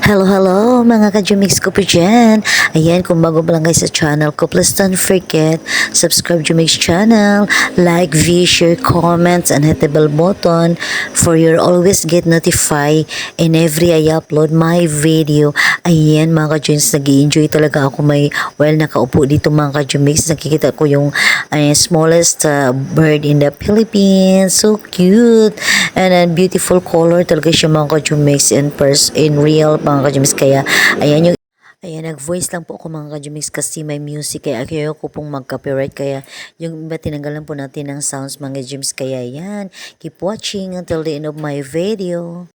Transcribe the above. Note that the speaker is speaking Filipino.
Hello mga ka-Jumix ko po dyan. Ayan, kung bago pa lang kayo sa channel ko, please don't forget, subscribe Jumig's channel, like, view, share, comments, and hit the bell button for your always get notified in every I upload my video. Ayan mga ka-Jumix, nag-i-enjoy talaga ako while nakaupo dito mga ka-Jumix. Nakikita ko yung smallest bird in the Philippines. So cute. And beautiful color talaga siya mga ka-Jumix in real mga ka-Jumix. Kaya ayan, nag-voice lang po ako mga ka-Jumix kasi may music kaya ayoko pong mag-copyright kaya yung iba tinanggalan po natin ng sounds mga Jumix. Kaya yan, keep watching until the end of my video.